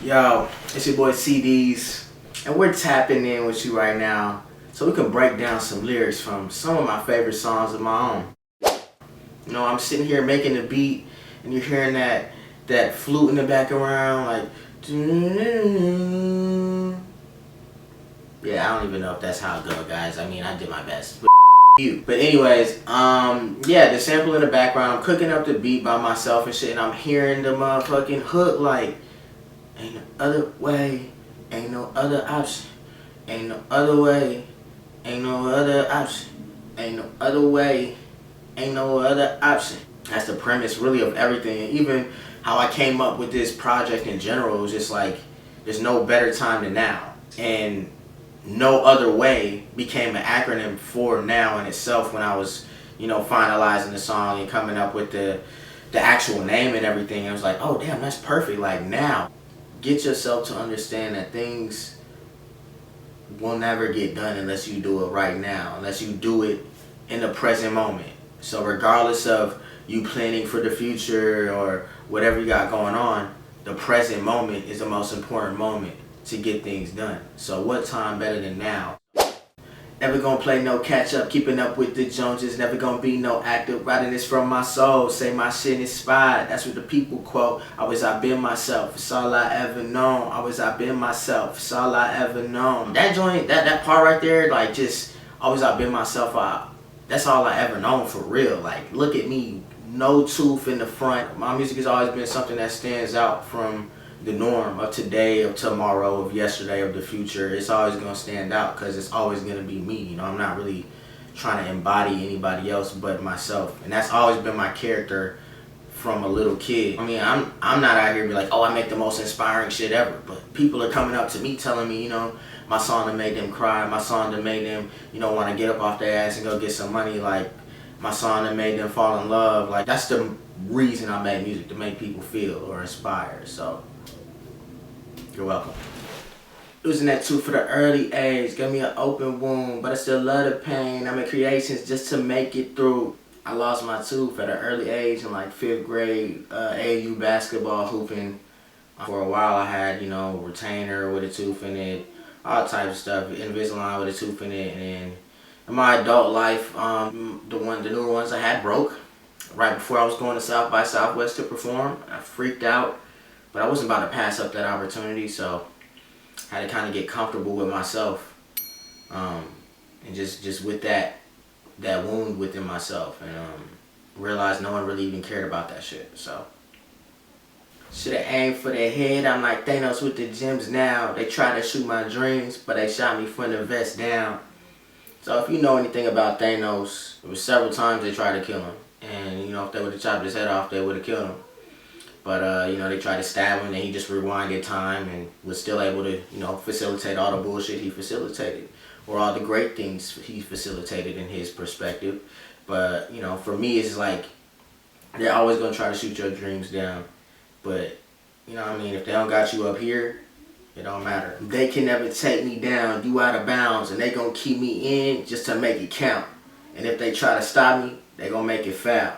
Yo, it's your boy CDs, and we're tapping in with you right now so we can break down some lyrics from some of my favorite songs of my own. You know, I'm sitting here making the beat, and you're hearing that flute in the background, like. Yeah, I don't even know if that's how it goes, guys. I mean, I did my best. You. But anyways, yeah, the sample in the background, I'm cooking up the beat by myself and shit, and I'm hearing the motherfucking hook like. Ain't no other way, ain't no other option, ain't no other way, ain't no other option, ain't no other way, ain't no other option. That's the premise really of everything. Even how I came up with this project in general was just like, there's no better time than now. And no other way became an acronym for now in itself when I was, finalizing the song and coming up with the actual name and everything. I was like, oh damn, that's perfect. Like now. Get yourself to understand that things will never get done unless you do it right now, unless you do it in the present moment. So regardless of you planning for the future or whatever you got going on, the present moment is the most important moment to get things done. So what time better than now? Never gonna play no catch up, keeping up with the Joneses. Never gonna be no actor, writing this from my soul. Say my shit inspired, that's what the people quote. Always I been myself, it's all I ever known. Always I been myself, it's all I ever known. That joint, that part right there, like just always I been myself. That's all I ever known for real. Like look at me, no tooth in the front. My music has always been something that stands out from the norm of today, of tomorrow, of yesterday, of the future. It's always going to stand out because it's always going to be me. I'm not really trying to embody anybody else but myself. And that's always been my character from a little kid. I mean, I'm not out here be like, oh, I make the most inspiring shit ever. But people are coming up to me telling me, my song that made them cry, my song that made them, want to get up off their ass and go get some money, like my song that made them fall in love. Like that's the reason I make music, to make people feel or inspire. So you're welcome. Losing that tooth for the early age gave me an open wound, but I still love the pain. I make creations just to make it through. I lost my tooth at an early age in like 5th grade, AU basketball hooping. For a while I had, retainer with a tooth in it, all types of stuff, Invisalign with a tooth in it, and then in my adult life, the newer ones I had broke right before I was going to South by Southwest to perform. I freaked out. But I wasn't about to pass up that opportunity, so I had to kind of get comfortable with myself, and just with that wound within myself, and realize no one really even cared about that shit. So shoulda aimed for the head. I'm like Thanos with the gems now. They tried to shoot my dreams, but they shot me from the vest down. So if you know anything about Thanos, it was several times they tried to kill him, and if they would have chopped his head off, they would have killed him. But, they tried to stab him, and he just rewinded time and was still able to, facilitate all the bullshit he facilitated, or all the great things he facilitated in his perspective. But, for me, it's like, they're always going to try to shoot your dreams down. But, if they don't got you up here, it don't matter. They can never take me down, you out of bounds, and they going to keep me in just to make it count. And if they try to stop me, they going to make it foul.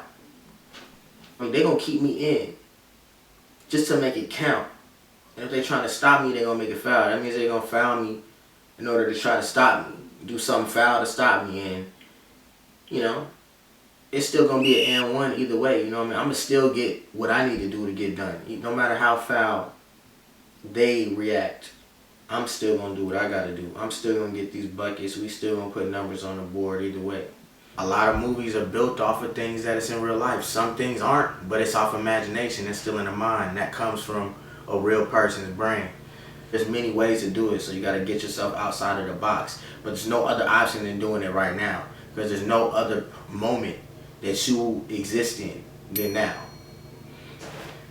They going to keep me in just to make it count. And if they're trying to stop me, they're going to make it foul. That means they're going to foul me in order to try to stop me. Do something foul to stop me. And, it's still going to be an N1 either way. I'm going to still get what I need to do to get done. No matter how foul they react, I'm still going to do what I got to do. I'm still going to get these buckets. We still going to put numbers on the board either way. A lot of movies are built off of things that is in real life. Some things aren't, but it's off imagination. It's still in the mind. That comes from a real person's brain. There's many ways to do it, so you got to get yourself outside of the box. But there's no other option than doing it right now, because there's no other moment that you exist in than now.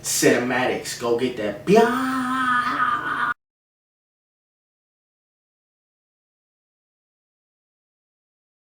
Cinematics, go get that.